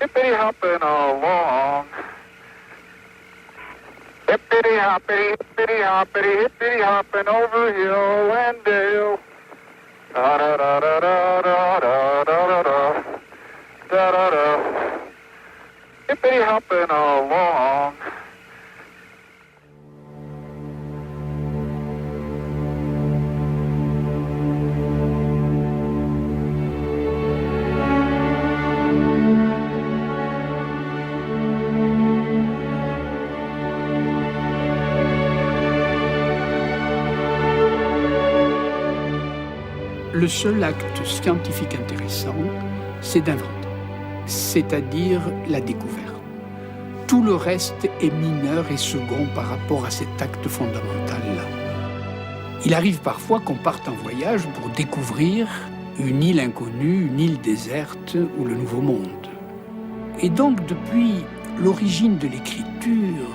Hippity hopping along. Hippity hoppity, hippity hoppity, hippity hopping over hill and dale. Da da da da da da da da da da da da. Hippity hopping along. Le seul acte scientifique intéressant, c'est d'inventer, c'est-à-dire la découverte. Tout le reste est mineur et second par rapport à cet acte fondamental-là. Il arrive parfois qu'on parte en voyage pour découvrir une île inconnue, une île déserte ou le Nouveau Monde. Et donc, depuis l'origine de l'écriture,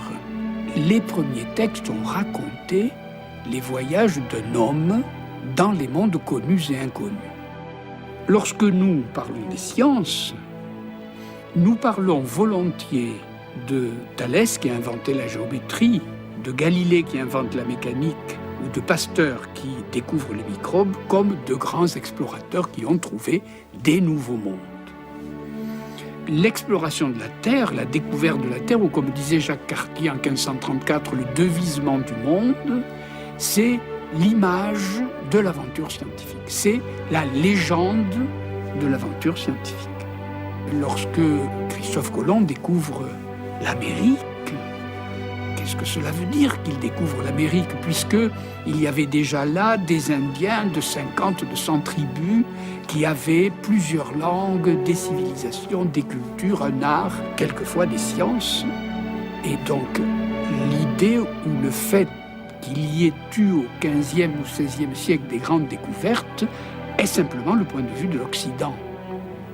les premiers textes ont raconté les voyages d'un homme dans les mondes connus et inconnus. Lorsque nous parlons des sciences, nous parlons volontiers de Thalès qui a inventé la géométrie, de Galilée qui invente la mécanique, ou de Pasteur qui découvre les microbes, comme de grands explorateurs qui ont trouvé des nouveaux mondes. L'exploration de la Terre, la découverte de la Terre, ou comme disait Jacques Cartier en 1534, le devisement du monde, c'est l'image de l'aventure scientifique. C'est la légende de l'aventure scientifique. Lorsque Christophe Colomb découvre l'Amérique, qu'est-ce que cela veut dire qu'il découvre l'Amérique, puisqu'il y avait déjà là des Indiens de 50, de 100 tribus qui avaient plusieurs langues, des civilisations, des cultures, un art, quelquefois des sciences. Et donc, l'idée ou le fait qu'il y ait eu au XVe ou XVIe siècle des grandes découvertes est simplement le point de vue de l'Occident,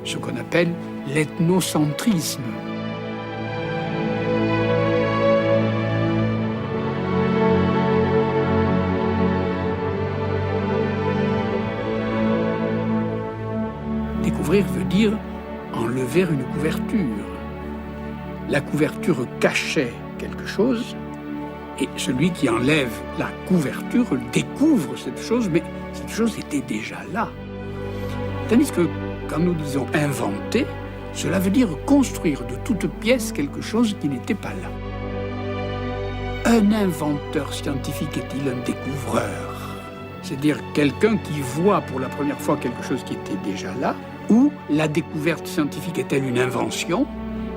ce qu'on appelle l'ethnocentrisme. Découvrir veut dire enlever une couverture. La couverture cachait quelque chose, et celui qui enlève la couverture découvre cette chose, mais cette chose était déjà là. Tandis que quand nous disons inventer, cela veut dire construire de toute pièce quelque chose qui n'était pas là. Un inventeur scientifique est-il un découvreur? C'est-à-dire quelqu'un qui voit pour la première fois quelque chose qui était déjà là, ou la découverte scientifique est-elle une invention,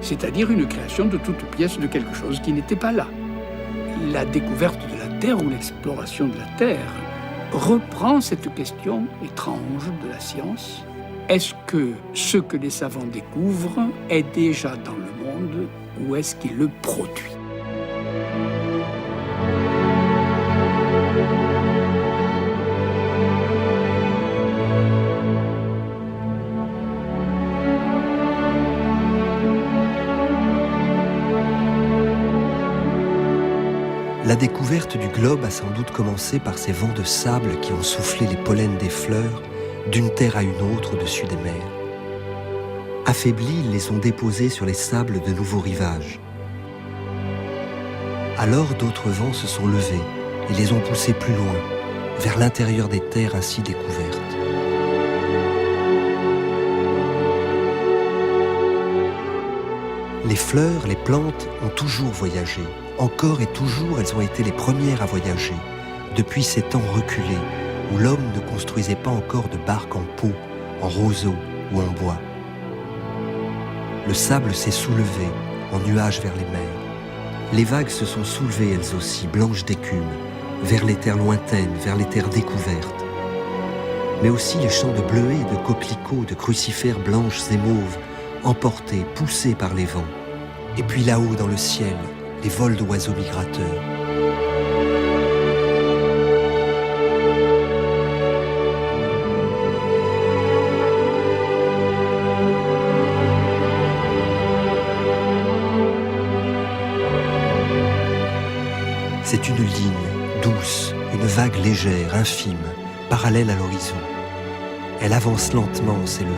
c'est-à-dire une création de toute pièce de quelque chose qui n'était pas là? La découverte de la Terre ou l'exploration de la Terre reprend cette question étrange de la science. Est-ce que ce que les savants découvrent est déjà dans le monde ou est-ce qu'ils le produisent? La découverte du globe a sans doute commencé par ces vents de sable qui ont soufflé les pollens des fleurs d'une terre à une autre au-dessus des mers. Affaiblis, ils les ont déposés sur les sables de nouveaux rivages. Alors d'autres vents se sont levés et les ont poussés plus loin, vers l'intérieur des terres ainsi découvertes. Les fleurs, les plantes ont toujours voyagé. Encore et toujours, elles ont été les premières à voyager, depuis ces temps reculés, où l'homme ne construisait pas encore de barques en peau, en roseau ou en bois. Le sable s'est soulevé, en nuages vers les mers. Les vagues se sont soulevées elles aussi, blanches d'écume, vers les terres lointaines, vers les terres découvertes. Mais aussi les champs de bleuets, de coquelicots, de crucifères blanches et mauves, emportés, poussés par les vents. Et puis là-haut dans le ciel, les vols d'oiseaux migrateurs. C'est une ligne douce, une vague légère, infime, parallèle à l'horizon. Elle avance lentement en s'élevant,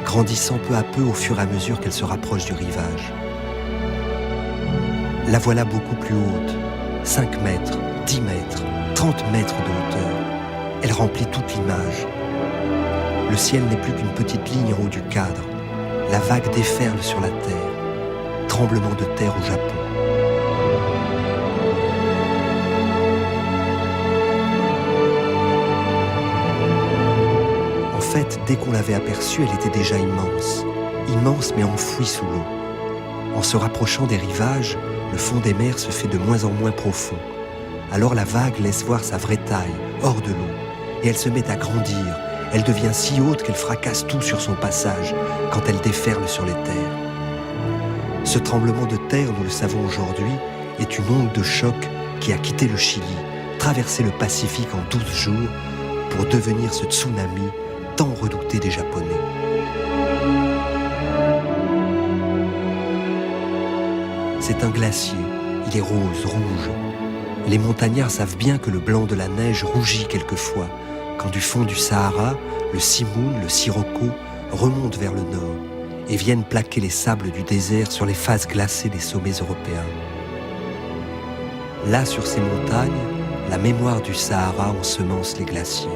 grandissant peu à peu au fur et à mesure qu'elle se rapproche du rivage. La voilà beaucoup plus haute, 5 mètres, 10 mètres, 30 mètres de hauteur. Elle remplit toute l'image. Le ciel n'est plus qu'une petite ligne en haut du cadre. La vague déferle sur la terre. Tremblement de terre au Japon. En fait, dès qu'on l'avait aperçue, elle était déjà immense. Immense mais enfouie sous l'eau. En se rapprochant des rivages, le fond des mers se fait de moins en moins profond. Alors la vague laisse voir sa vraie taille, hors de l'eau, et elle se met à grandir. Elle devient si haute qu'elle fracasse tout sur son passage quand elle déferle sur les terres. Ce tremblement de terre, nous le savons aujourd'hui, est une onde de choc qui a quitté le Chili, traversé le Pacifique en 12 jours pour devenir ce tsunami tant redouté des Japonais. C'est un glacier, il est rose, rouge. Les montagnards savent bien que le blanc de la neige rougit quelquefois, quand du fond du Sahara, le Simoun, le Sirocco remontent vers le nord et viennent plaquer les sables du désert sur les faces glacées des sommets européens. Là, sur ces montagnes, la mémoire du Sahara ensemence les glaciers.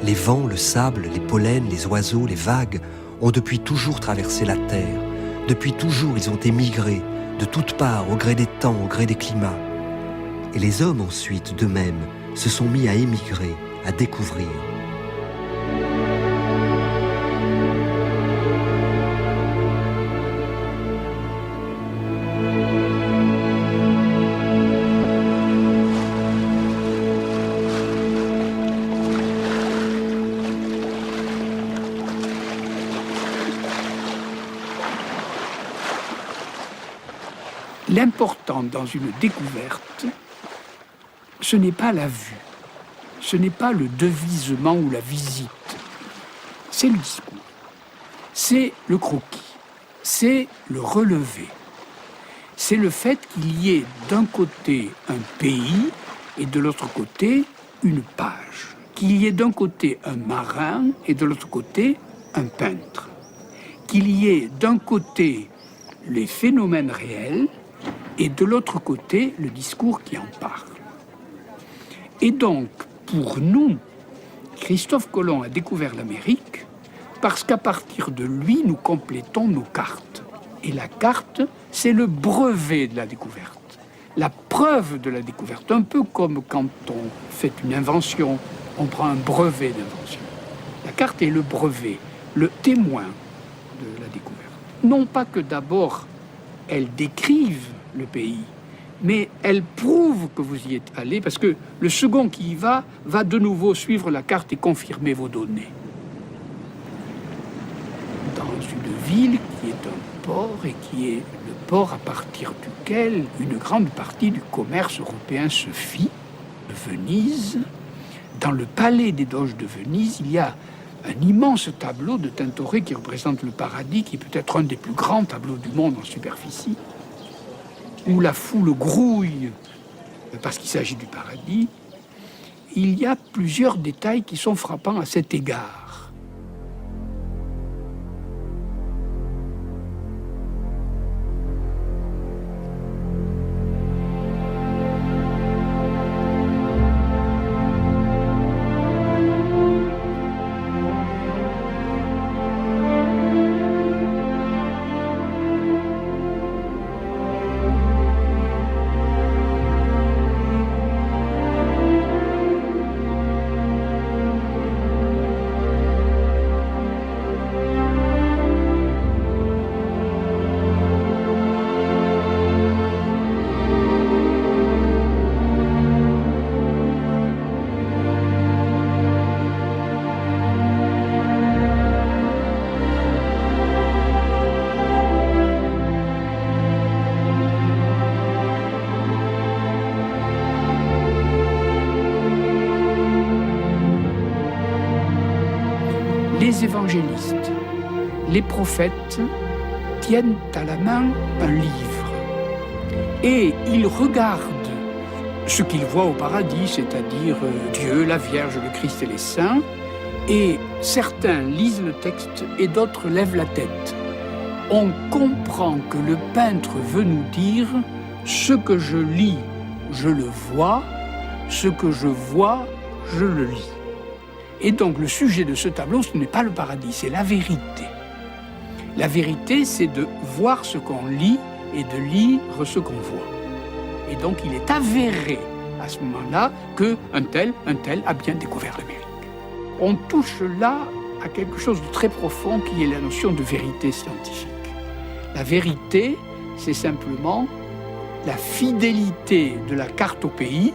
Les vents, le sable, les pollens, les oiseaux, les vagues ont depuis toujours traversé la terre. Depuis toujours, ils ont émigré de toutes parts, au gré des temps, au gré des climats. Et les hommes ensuite, d'eux-mêmes, se sont mis à émigrer, à découvrir. L'important dans une découverte, ce n'est pas la vue, ce n'est pas le devisement ou la visite, c'est le discours, c'est le croquis, c'est le relevé, c'est le fait qu'il y ait d'un côté un pays et de l'autre côté une page, qu'il y ait d'un côté un marin et de l'autre côté un peintre, qu'il y ait d'un côté les phénomènes réels et de l'autre côté, le discours qui en parle. Et donc, pour nous, Christophe Colomb a découvert l'Amérique parce qu'à partir de lui, nous complétons nos cartes. Et la carte, c'est le brevet de la découverte, la preuve de la découverte. Un peu comme quand on fait une invention, on prend un brevet d'invention. La carte est le brevet, le témoin de la découverte. Non pas que d'abord, elle décrive le pays, mais elle prouve que vous y êtes allé, parce que le second qui y va de nouveau suivre la carte et confirmer vos données. Dans une ville qui est un port et qui est le port à partir duquel une grande partie du commerce européen se fit, Venise, dans le palais des doges de Venise, il y a un immense tableau de Tintoret qui représente le paradis, qui est peut-être un des plus grands tableaux du monde en superficie, où la foule grouille parce qu'il s'agit du paradis. Il y a plusieurs détails qui sont frappants à cet égard. Les évangélistes, les prophètes tiennent à la main un livre et ils regardent ce qu'il voit au paradis, c'est-à-dire Dieu, la Vierge, le Christ et les saints. Et certains lisent le texte et d'autres lèvent la tête. On comprend que le peintre veut nous dire « ce que je lis, je le vois, ce que je vois, je le lis ». Et donc le sujet de ce tableau, ce n'est pas le paradis, c'est la vérité. La vérité, c'est de voir ce qu'on lit et de lire ce qu'on voit. Et donc il est avéré à ce moment-là qu'un tel a bien découvert l'Amérique. On touche là à quelque chose de très profond qui est la notion de vérité scientifique. La vérité, c'est simplement la fidélité de la carte au pays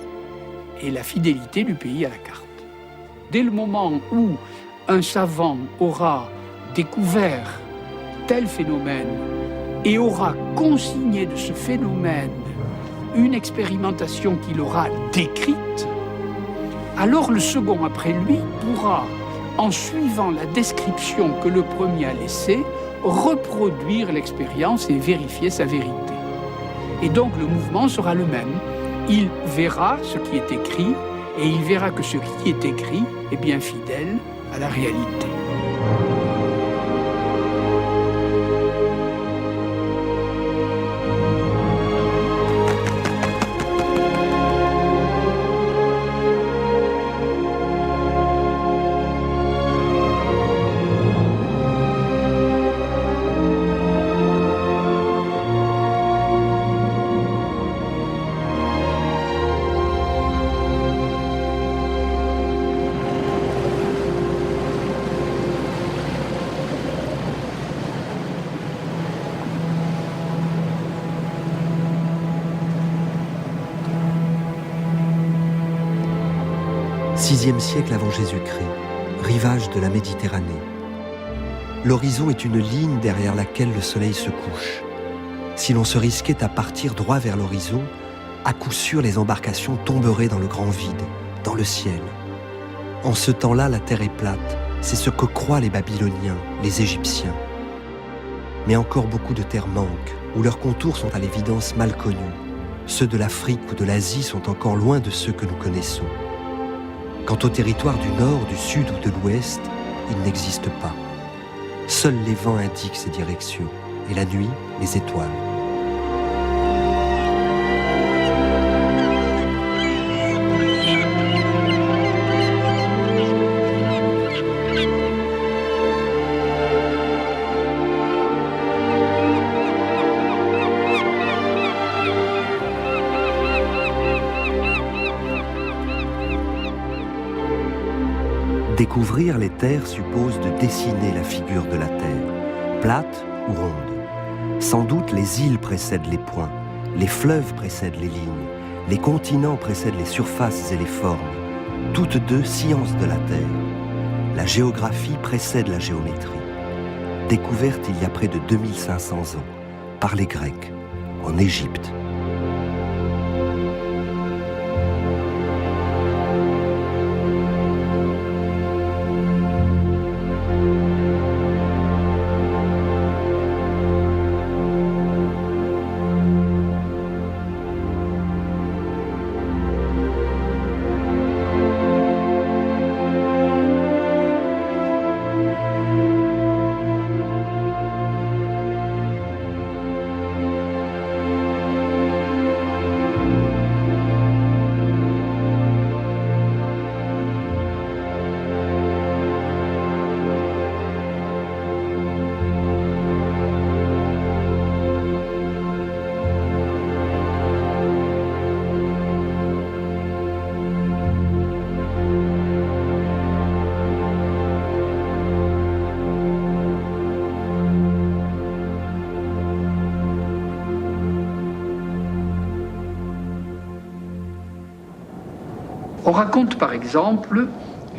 et la fidélité du pays à la carte. Dès le moment où un savant aura découvert tel phénomène et aura consigné de ce phénomène une expérimentation qu'il aura décrite, alors le second après lui pourra, en suivant la description que le premier a laissée, reproduire l'expérience et vérifier sa vérité. Et donc le mouvement sera le même. Il verra ce qui est écrit et il verra que ce qui est écrit est bien fidèle à la réalité. VIe siècle avant Jésus-Christ, rivage de la Méditerranée. L'horizon est une ligne derrière laquelle le soleil se couche. Si l'on se risquait à partir droit vers l'horizon, à coup sûr les embarcations tomberaient dans le grand vide, dans le ciel. En ce temps-là, la terre est plate, c'est ce que croient les Babyloniens, les Égyptiens. Mais encore beaucoup de terres manquent, où leurs contours sont à l'évidence mal connus. Ceux de l'Afrique ou de l'Asie sont encore loin de ceux que nous connaissons. Quant au territoire du nord, du sud ou de l'ouest, il n'existe pas. Seuls les vents indiquent ces directions, et la nuit, les étoiles. Découvrir les terres suppose de dessiner la figure de la Terre, plate ou ronde. Sans doute les îles précèdent les points, les fleuves précèdent les lignes, les continents précèdent les surfaces et les formes, toutes deux sciences de la Terre. La géographie précède la géométrie. Découverte il y a près de 2500 ans, par les Grecs, en Égypte. On raconte par exemple,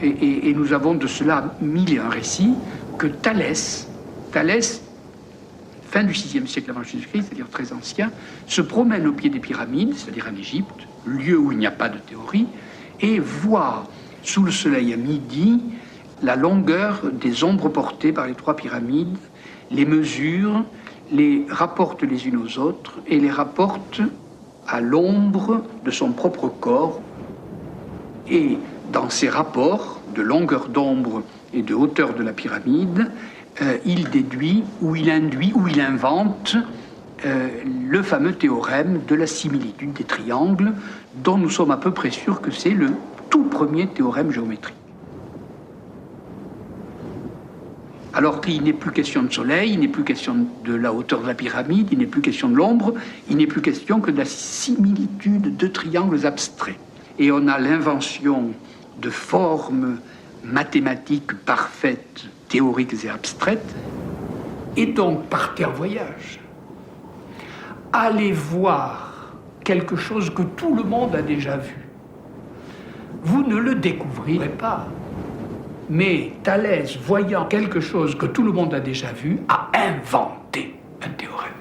et nous avons de cela mille et un récits, que Thalès, fin du VIe siècle avant Jésus-Christ, c'est-à-dire très ancien, se promène au pied des pyramides, c'est-à-dire en Égypte, lieu où il n'y a pas de théorie, et voit sous le soleil à midi la longueur des ombres portées par les trois pyramides, les mesure, les rapporte les unes aux autres et les rapporte à l'ombre de son propre corps et dans ses rapports de longueur d'ombre et de hauteur de la pyramide, il déduit ou il induit ou il invente le fameux théorème de la similitude des triangles dont nous sommes à peu près sûrs que c'est le tout premier théorème géométrique. Alors qu'il n'est plus question de soleil, il n'est plus question de la hauteur de la pyramide, il n'est plus question de l'ombre, il n'est plus question que de la similitude de triangles abstraits. Et on a l'invention de formes mathématiques parfaites, théoriques et abstraites. Et donc, partez en voyage. Allez voir quelque chose que tout le monde a déjà vu. Vous ne le découvrirez pas. Mais Thalès, voyant quelque chose que tout le monde a déjà vu, a inventé un théorème.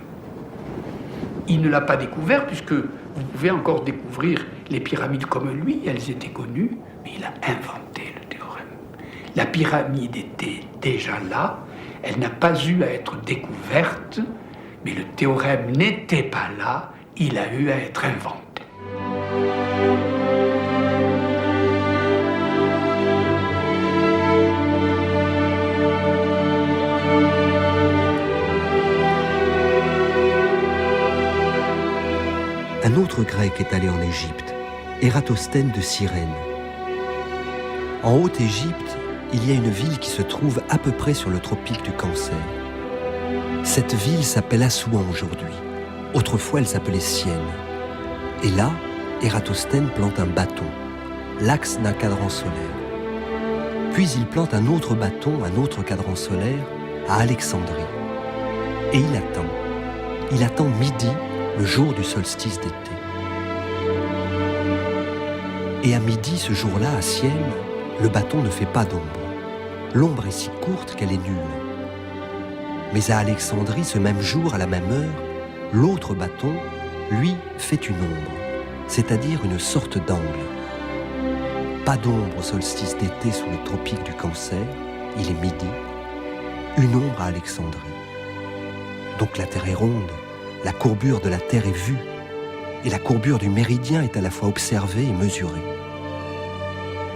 Il ne l'a pas découvert, puisque vous pouvez encore découvrir les pyramides comme lui, elles étaient connues, mais il a inventé le théorème. La pyramide était déjà là, elle n'a pas eu à être découverte, mais le théorème n'était pas là, il a eu à être inventé. Un autre Grec est allé en Égypte, Ératosthène de Cyrène. En Haute-Égypte, il y a une ville qui se trouve à peu près sur le tropique du Cancer. Cette ville s'appelle Assouan aujourd'hui. Autrefois, elle s'appelait Syène. Et là, Ératosthène plante un bâton, l'axe d'un cadran solaire. Puis il plante un autre bâton, un autre cadran solaire, à Alexandrie. Et il attend. Il attend midi, le jour du solstice d'été. Et à midi, ce jour-là, à Syène, le bâton ne fait pas d'ombre. L'ombre est si courte qu'elle est nulle. Mais à Alexandrie, ce même jour, à la même heure, l'autre bâton, lui, fait une ombre, c'est-à-dire une sorte d'angle. Pas d'ombre au solstice d'été sous le tropique du Cancer, il est midi, une ombre à Alexandrie. Donc la Terre est ronde, la courbure de la Terre est vue, et la courbure du méridien est à la fois observée et mesurée.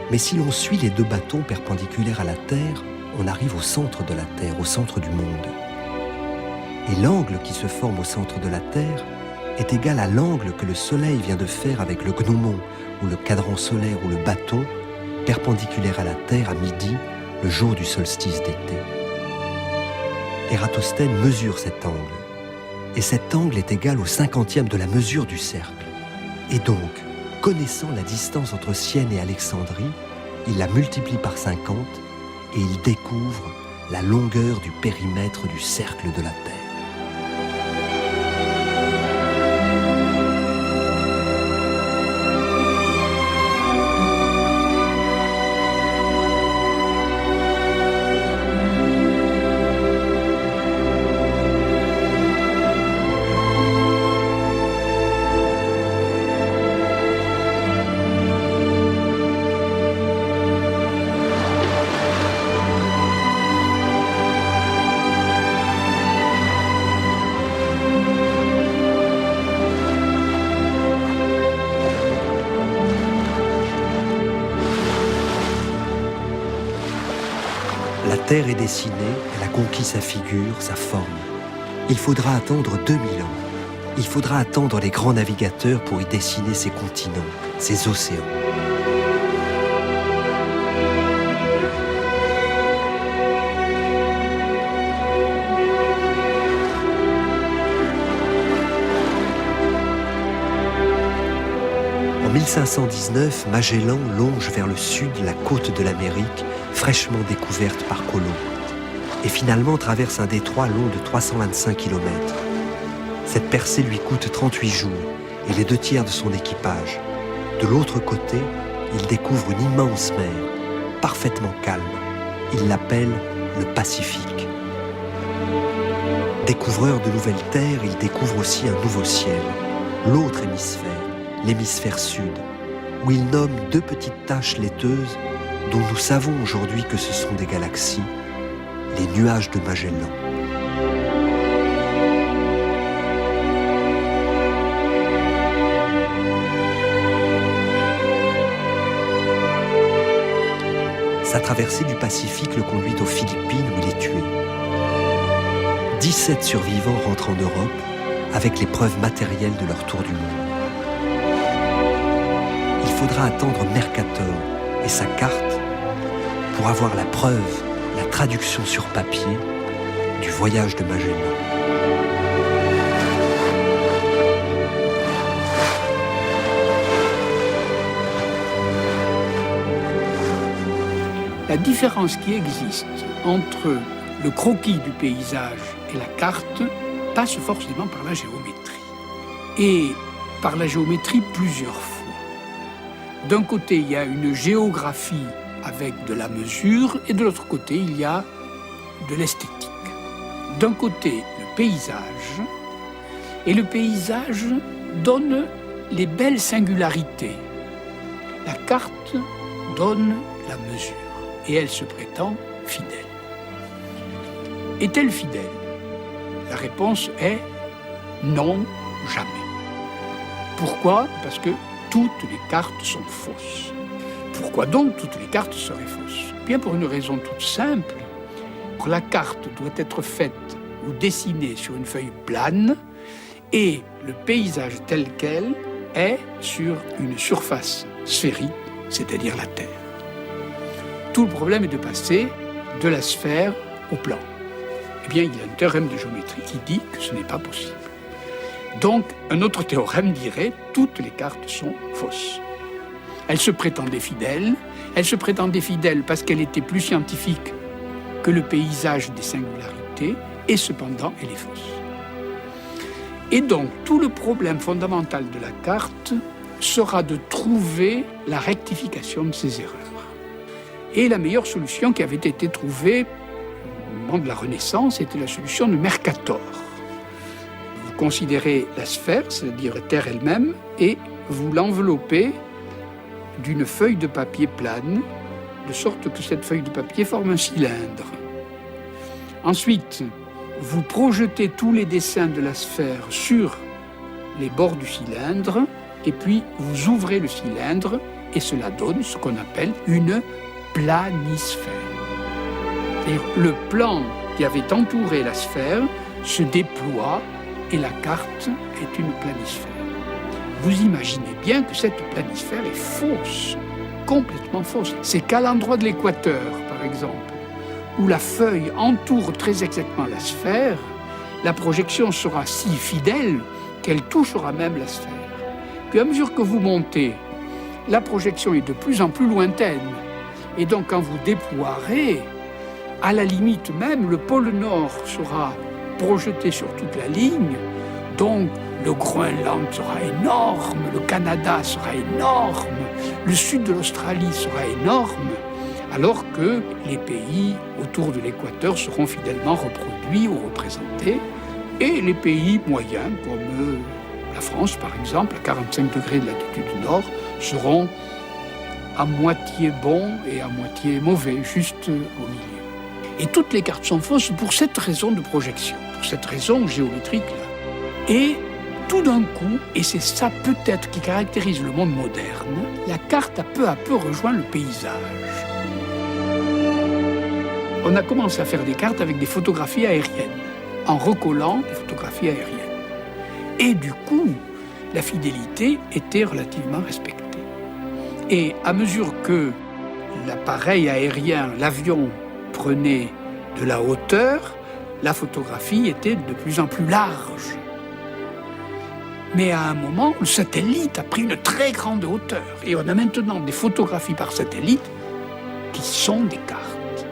Mais si l'on suit les deux bâtons perpendiculaires à la Terre, on arrive au centre de la Terre, au centre du monde. Et l'angle qui se forme au centre de la Terre est égal à l'angle que le Soleil vient de faire avec le gnomon, ou le cadran solaire, ou le bâton, perpendiculaire à la Terre à midi, le jour du solstice d'été. Ératosthène mesure cet angle. Et cet angle est égal au 50e de la mesure du cercle. Et donc, connaissant la distance entre Syène et Alexandrie, il la multiplie par 50 et il découvre la longueur du périmètre du cercle de la Terre. La Terre est dessinée, elle a conquis sa figure, sa forme. Il faudra attendre 2000 ans. Il faudra attendre les grands navigateurs pour y dessiner ses continents, ses océans. En 1519, Magellan longe vers le sud la côte de l'Amérique, fraîchement découverte par Colomb, et finalement traverse un détroit long de 325 km. Cette percée lui coûte 38 jours et les 2 tiers de son équipage. De l'autre côté, il découvre une immense mer, parfaitement calme. Il l'appelle le Pacifique. Découvreur de nouvelles terres, il découvre aussi un nouveau ciel, l'autre hémisphère, l'hémisphère sud, où il nomme 2 petites taches laiteuses dont nous savons aujourd'hui que ce sont des galaxies, les nuages de Magellan. Sa traversée du Pacifique le conduit aux Philippines où il est tué. 17 survivants rentrent en Europe avec les preuves matérielles de leur tour du monde. Il faudra attendre Mercator et sa carte pour avoir la preuve, la traduction sur papier du voyage de Magellan. La différence qui existe entre le croquis du paysage et la carte passe forcément par la géométrie. Et par la géométrie plusieurs fois. D'un côté, il y a une géographie avec de la mesure, et de l'autre côté, il y a de l'esthétique. D'un côté, le paysage, et le paysage donne les belles singularités. La carte donne la mesure, et elle se prétend fidèle. Est-elle fidèle? La réponse est non, jamais. Pourquoi? Parce que toutes les cartes sont fausses. Pourquoi donc toutes les cartes seraient fausses? Bien pour une raison toute simple. La carte doit être faite ou dessinée sur une feuille plane et le paysage tel quel est sur une surface sphérique, c'est-à-dire la Terre. Tout le problème est de passer de la sphère au plan. Eh bien, il y a un théorème de géométrie qui dit que ce n'est pas possible. Donc, un autre théorème dirait que toutes les cartes sont fausses. Elle se prétendait fidèle. Elle se prétendait fidèle parce qu'elle était plus scientifique que le paysage des singularités, et cependant, elle est fausse. Et donc, tout le problème fondamental de la carte sera de trouver la rectification de ces erreurs. Et la meilleure solution qui avait été trouvée au moment de la Renaissance était la solution de Mercator. Vous considérez la sphère, c'est-à-dire la Terre elle-même, et vous l'enveloppez d'une feuille de papier plane, de sorte que cette feuille de papier forme un cylindre. Ensuite, vous projetez tous les dessins de la sphère sur les bords du cylindre, et puis vous ouvrez le cylindre, et cela donne ce qu'on appelle une planisphère. C'est-à-dire le plan qui avait entouré la sphère se déploie, et la carte est une planisphère. Vous imaginez bien que cette planisphère est fausse, complètement fausse. C'est qu'à l'endroit de l'équateur, par exemple, où la feuille entoure très exactement la sphère, la projection sera si fidèle qu'elle touchera même la sphère. Puis à mesure que vous montez, la projection est de plus en plus lointaine. Et donc quand vous déploierez, à la limite même, le pôle Nord sera projeté sur toute la ligne, donc le Groenland sera énorme, le Canada sera énorme, le sud de l'Australie sera énorme, alors que les pays autour de l'équateur seront fidèlement reproduits ou représentés, et les pays moyens, comme la France par exemple, à 45 degrés de latitude nord, seront à moitié bons et à moitié mauvais, juste au milieu. Et toutes les cartes sont fausses pour cette raison de projection, pour cette raison géométrique-là. Et tout d'un coup, et c'est ça peut-être qui caractérise le monde moderne, la carte a peu à peu rejoint le paysage. On a commencé à faire des cartes avec des photographies aériennes, en recollant des photographies aériennes. Et du coup, la fidélité était relativement respectée. Et à mesure que l'appareil aérien, l'avion, prenait de la hauteur, la photographie était de plus en plus large. Mais à un moment, le satellite a pris une très grande hauteur. Et on a maintenant des photographies par satellite qui sont des cartes.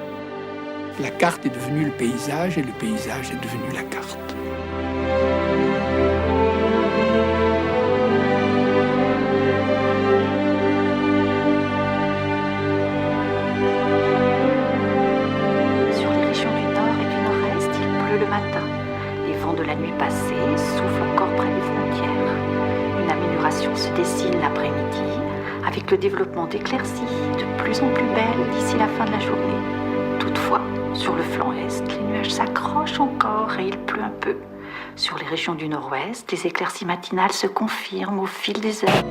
La carte est devenue le paysage et le paysage est devenu la carte. Sur les régions du nord et du nord-est, il pleut le matin. Les vents de la nuit passée soufflent encore près des frontières. Une amélioration se dessine l'après-midi avec le développement d'éclaircies de plus en plus belles d'ici la fin de la journée. Toutefois, sur le flanc est, les nuages s'accrochent encore et il pleut un peu. Sur les régions du nord-ouest, les éclaircies matinales se confirment au fil des heures.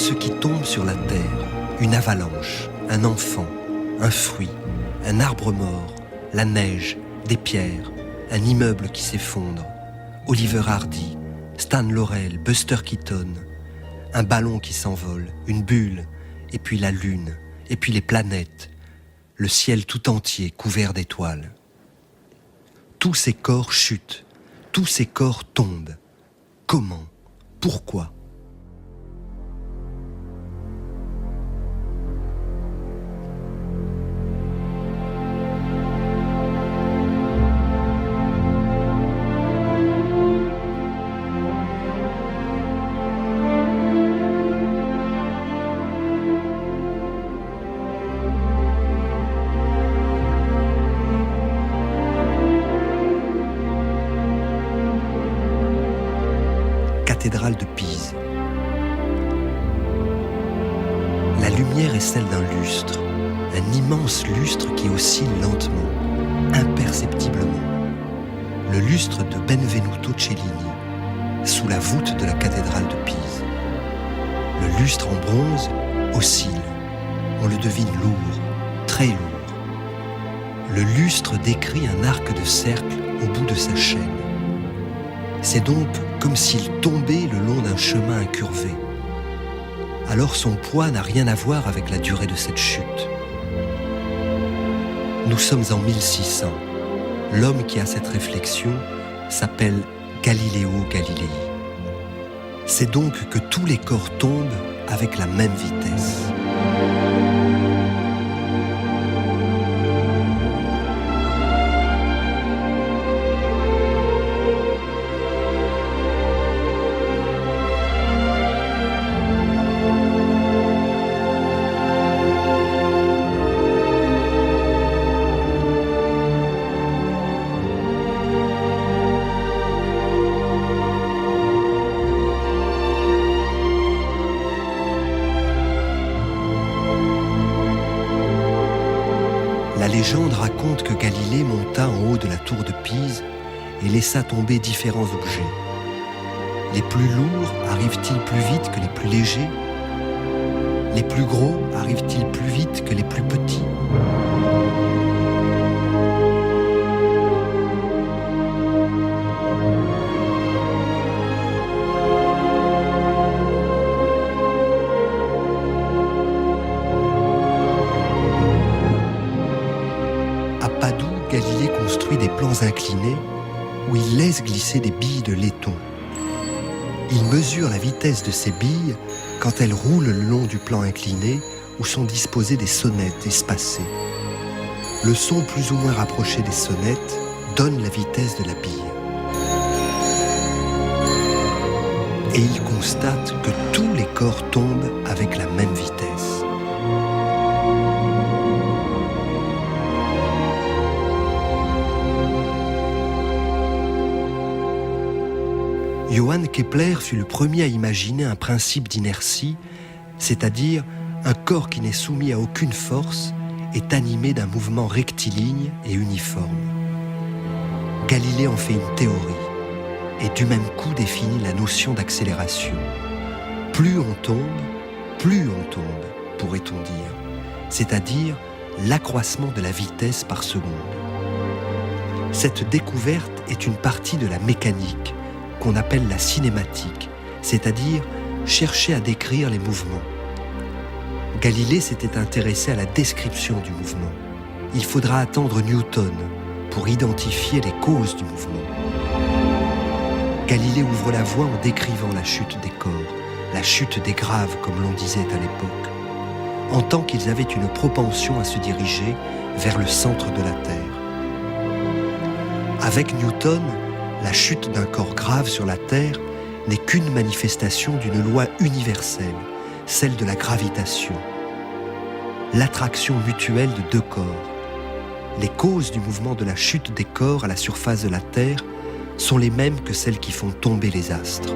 ce qui tombe sur la terre, une avalanche, un enfant, un fruit, un arbre mort, la neige, des pierres, un immeuble qui s'effondre, Oliver Hardy, Stan Laurel, Buster Keaton, un ballon qui s'envole, une bulle, et puis la lune, et puis les planètes, le ciel tout entier couvert d'étoiles. Tous ces corps chutent, tous ces corps tombent. Comment ? Pourquoi ? Cathédrale de Pise. La lumière est celle d'un lustre, un immense lustre qui oscille lentement, imperceptiblement. Le lustre de Benvenuto Cellini, sous la voûte de la cathédrale de Pise. Le lustre en bronze oscille, on le devine lourd, très lourd. Le lustre décrit un arc de cercle au bout de sa chaîne. C'est donc comme s'il tombait le long d'un chemin incurvé. Alors son poids n'a rien à voir avec la durée de cette chute. Nous sommes en 1600. L'homme qui a cette réflexion s'appelle Galileo Galilei. C'est donc que tous les corps tombent avec la même vitesse. La légende raconte que Galilée monta en haut de la tour de Pise et laissa tomber différents objets. Les plus lourds arrivent-ils plus vite que les plus légers ? Les plus gros arrivent-ils plus vite que les plus petits ? Galilée construit des plans inclinés où il laisse glisser des billes de laiton. Il mesure la vitesse de ces billes quand elles roulent le long du plan incliné où sont disposées des sonnettes espacées. Le son plus ou moins rapproché des sonnettes donne la vitesse de la bille. Et il constate que tous les corps tombent avec la même vitesse. Johann Kepler fut le premier à imaginer un principe d'inertie, c'est-à-dire un corps qui n'est soumis à aucune force est animé d'un mouvement rectiligne et uniforme. Galilée en fait une théorie et du même coup définit la notion d'accélération. Plus on tombe, pourrait-on dire, c'est-à-dire l'accroissement de la vitesse par seconde. Cette découverte est une partie de la mécanique qu'on appelle la cinématique, c'est-à-dire chercher à décrire les mouvements. Galilée s'était intéressé à la description du mouvement. Il faudra attendre Newton pour identifier les causes du mouvement. Galilée ouvre la voie en décrivant la chute des corps, la chute des graves comme l'on disait à l'époque, en tant qu'ils avaient une propension à se diriger vers le centre de la Terre. Avec Newton, la chute d'un corps grave sur la Terre n'est qu'une manifestation d'une loi universelle, celle de la gravitation. L'attraction mutuelle de deux corps. Les causes du mouvement de la chute des corps à la surface de la Terre sont les mêmes que celles qui font tomber les astres.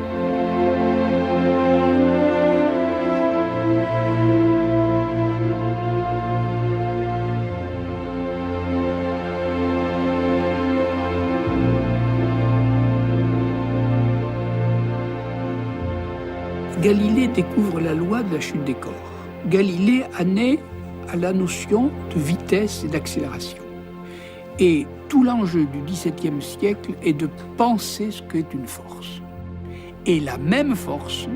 Galilée découvre la loi de la chute des corps. Galilée naît à la notion de vitesse et d'accélération. Et tout l'enjeu du XVIIe siècle est de penser ce qu'est une force. Et la même force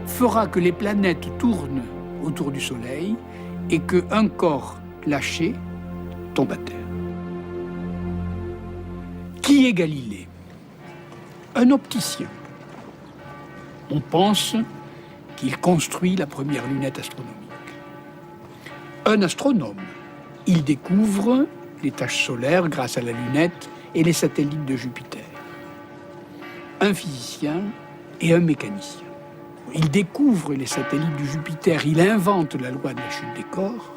fera que les planètes tournent autour du Soleil et qu'un corps lâché tombe à terre. Qui est Galilée? Un opticien. On pense qu'il construit la première lunette astronomique. Un astronome. Il découvre les taches solaires grâce à la lunette et les satellites de Jupiter. Un physicien et un mécanicien. Il découvre les satellites de Jupiter, il invente la loi de la chute des corps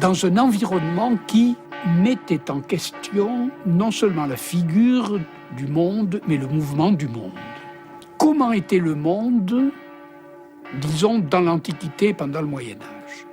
dans un environnement qui mettait en question non seulement la figure du monde, mais le mouvement du monde. Comment était le monde, disons, dans l'Antiquité pendant le Moyen-Âge ?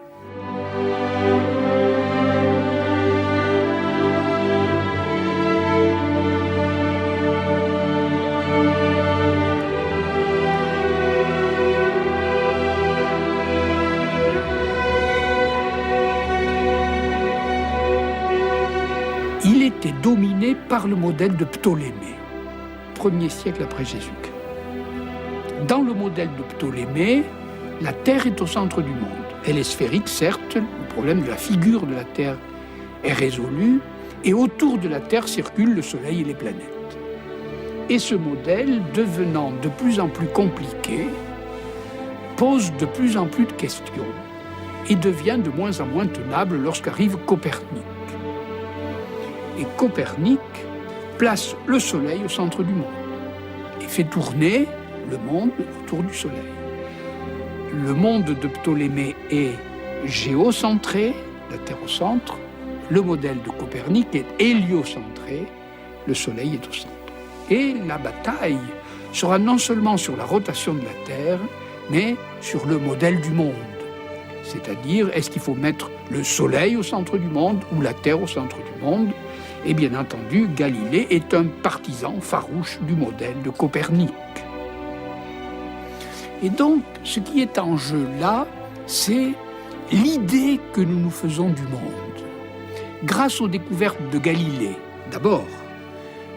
Il était dominé par le modèle de Ptolémée, 1er siècle après Jésus-Christ. Dans le modèle de Ptolémée, la Terre est au centre du monde. Elle est sphérique, certes, le problème de la figure de la Terre est résolu, et autour de la Terre circulent le Soleil et les planètes. Et ce modèle, devenant de plus en plus compliqué, pose de plus en plus de questions et devient de moins en moins tenable lorsqu'arrive Copernic. Et Copernic place le Soleil au centre du monde et fait tourner le monde autour du Soleil. Le monde de Ptolémée est géocentré, la Terre au centre. Le modèle de Copernic est héliocentré, le Soleil est au centre. Et la bataille sera non seulement sur la rotation de la Terre, mais sur le modèle du monde. C'est-à-dire, est-ce qu'il faut mettre le Soleil au centre du monde ou la Terre au centre du monde ? Et bien entendu, Galilée est un partisan farouche du modèle de Copernic. Et donc, ce qui est en jeu là, c'est l'idée que nous nous faisons du monde. Grâce aux découvertes de Galilée, d'abord,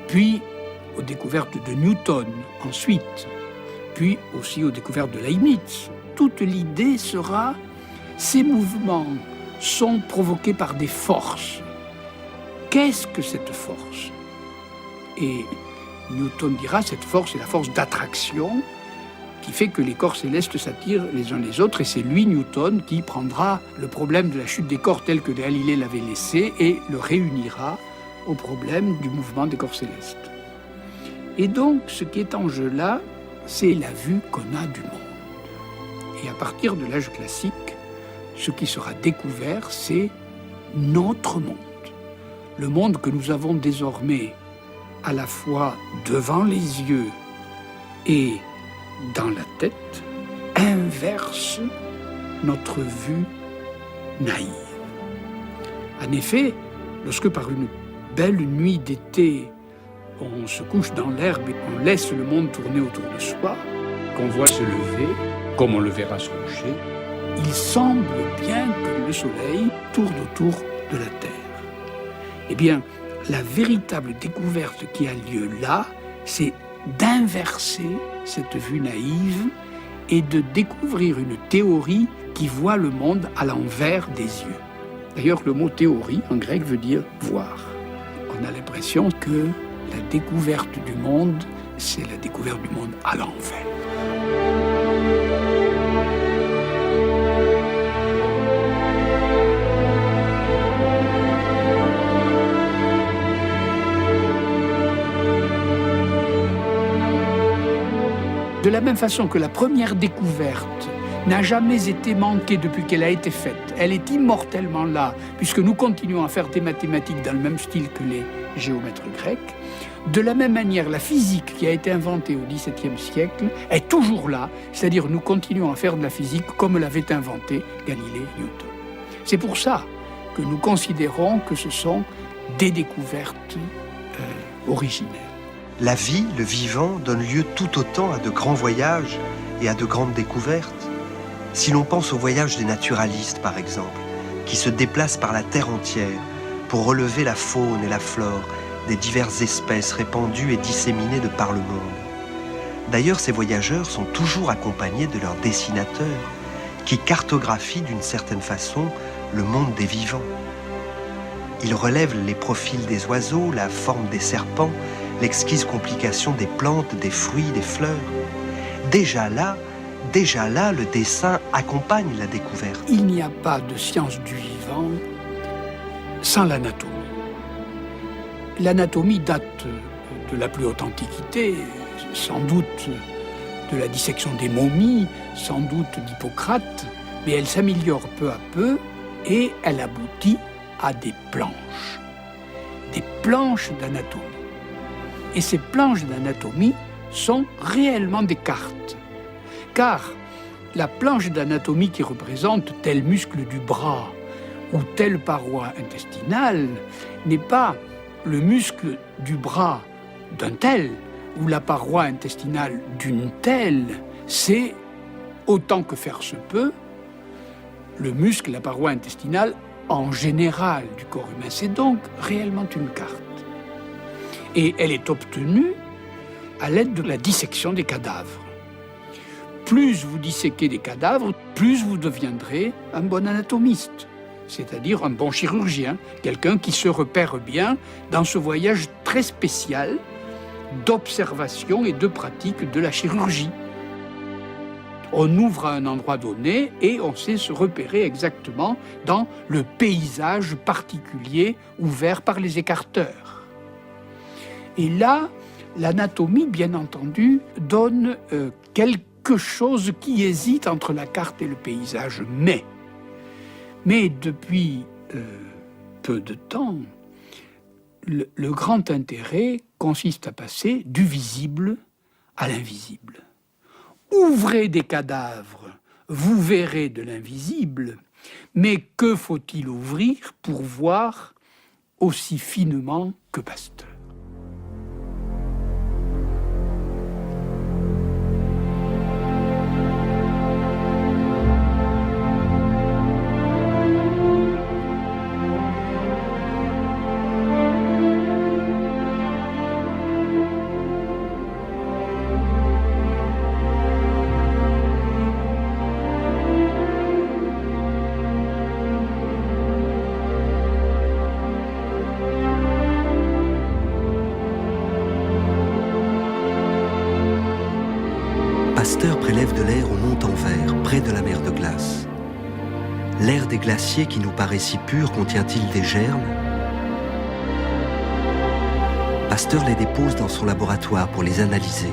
puis aux découvertes de Newton, ensuite, puis aussi aux découvertes de Leibniz. Toute l'idée sera, ces mouvements sont provoqués par des forces. Qu'est-ce que cette force ? Et Newton dira, cette force est la force d'attraction qui fait que les corps célestes s'attirent les uns les autres, et c'est lui, Newton, qui prendra le problème de la chute des corps tel que Galilée l'avait laissé et le réunira au problème du mouvement des corps célestes. Et donc, ce qui est en jeu là, c'est la vue qu'on a du monde. Et à partir de l'âge classique, ce qui sera découvert, c'est notre monde. Le monde que nous avons désormais à la fois devant les yeux et dans la tête, inverse notre vue naïve. En effet, lorsque par une belle nuit d'été, on se couche dans l'herbe et on laisse le monde tourner autour de soi, qu'on voit se lever, comme on le verra se coucher, il semble bien que le Soleil tourne autour de la Terre. Eh bien, la véritable découverte qui a lieu là, c'est d'inverser cette vue naïve et de découvrir une théorie qui voit le monde à l'envers des yeux. D'ailleurs, le mot théorie en grec veut dire voir. On a l'impression que la découverte du monde, c'est la découverte du monde à l'envers. De la même façon que la première découverte n'a jamais été manquée depuis qu'elle a été faite, elle est immortellement là, puisque nous continuons à faire des mathématiques dans le même style que les géomètres grecs. De la même manière, la physique qui a été inventée au XVIIe siècle est toujours là, c'est-à-dire nous continuons à faire de la physique comme l'avait inventée Galilée et Newton. C'est pour ça que nous considérons que ce sont des découvertes originelles. La vie, le vivant, donne lieu tout autant à de grands voyages et à de grandes découvertes. Si l'on pense au voyage des naturalistes, par exemple, qui se déplacent par la terre entière pour relever la faune et la flore des diverses espèces répandues et disséminées de par le monde. D'ailleurs, ces voyageurs sont toujours accompagnés de leurs dessinateurs, qui cartographient d'une certaine façon le monde des vivants. Ils relèvent les profils des oiseaux, la forme des serpents, l'exquise complication des plantes, des fruits, des fleurs. Déjà là, le dessin accompagne la découverte. Il n'y a pas de science du vivant sans l'anatomie. L'anatomie date de la plus haute antiquité, sans doute de la dissection des momies, sans doute d'Hippocrate, mais elle s'améliore peu à peu et elle aboutit à des planches d'anatomie. Et ces planches d'anatomie sont réellement des cartes. Car la planche d'anatomie qui représente tel muscle du bras ou telle paroi intestinale n'est pas le muscle du bras d'un tel ou la paroi intestinale d'une telle, c'est, autant que faire se peut, le muscle, la paroi intestinale en général du corps humain. C'est donc réellement une carte. Et elle est obtenue à l'aide de la dissection des cadavres. Plus vous disséquez des cadavres, plus vous deviendrez un bon anatomiste, c'est-à-dire un bon chirurgien, quelqu'un qui se repère bien dans ce voyage très spécial d'observation et de pratique de la chirurgie. On ouvre à un endroit donné et on sait se repérer exactement dans le paysage particulier ouvert par les écarteurs. Et là, l'anatomie, bien entendu, donne quelque chose qui hésite entre la carte et le paysage. Mais depuis peu de temps, le grand intérêt consiste à passer du visible à l'invisible. Ouvrez des cadavres, vous verrez de l'invisible, mais que faut-il ouvrir pour voir aussi finement que Pasteur ? Pasteur prélève de l'air au Mont-en-Vert, près de la mer de glace. L'air des glaciers qui nous paraît si pur contient-il des germes ? Pasteur les dépose dans son laboratoire pour les analyser.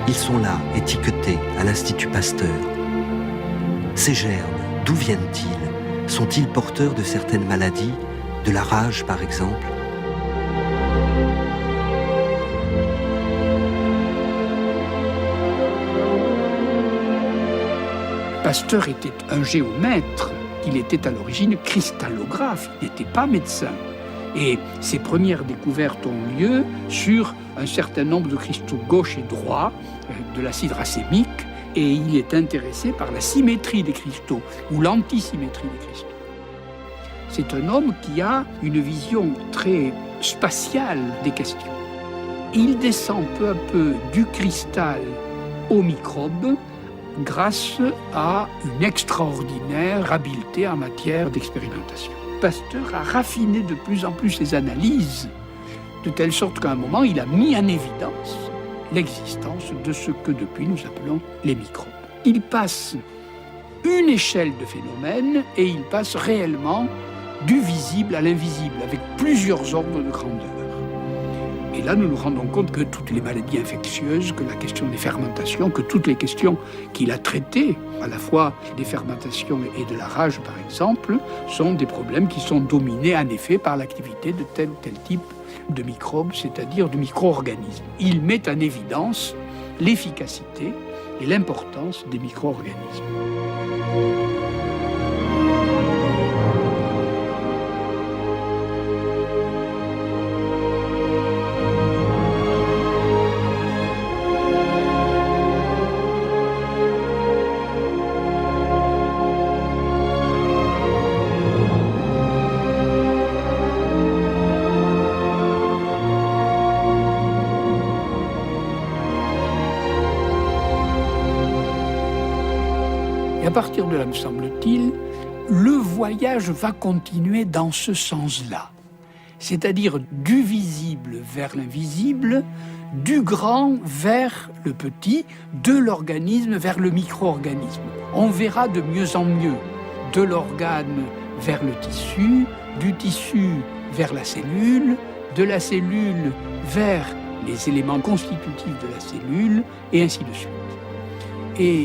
Ils sont là, étiquetés, à l'Institut Pasteur. Ces germes, d'où viennent-ils ? Sont-ils porteurs de certaines maladies, de la rage par exemple ? Pasteur était un géomètre, il était à l'origine cristallographe, il n'était pas médecin. Et ses premières découvertes ont lieu sur un certain nombre de cristaux gauche et droit de l'acide racémique, et il est intéressé par la symétrie des cristaux ou l'antisymétrie des cristaux. C'est un homme qui a une vision très spatiale des questions. Il descend peu à peu du cristal au microbe, grâce à une extraordinaire habileté en matière d'expérimentation. Pasteur a raffiné de plus en plus ses analyses, de telle sorte qu'à un moment, il a mis en évidence l'existence de ce que depuis nous appelons les microbes. Il passe une échelle de phénomènes et il passe réellement du visible à l'invisible, avec plusieurs ordres de grandeur. Et là, nous nous rendons compte que toutes les maladies infectieuses, que la question des fermentations, que toutes les questions qu'il a traitées, à la fois des fermentations et de la rage par exemple, sont des problèmes qui sont dominés en effet par l'activité de tel ou tel type de microbes, c'est-à-dire de micro-organismes. Il met en évidence l'efficacité et l'importance des micro-organismes. partir de là, me semble-t-il, le voyage va continuer dans ce sens-là. C'est-à-dire du visible vers l'invisible, du grand vers le petit, de l'organisme vers le micro-organisme. On verra de mieux en mieux, de l'organe vers le tissu, du tissu vers la cellule, de la cellule vers les éléments constitutifs de la cellule, et ainsi de suite. Et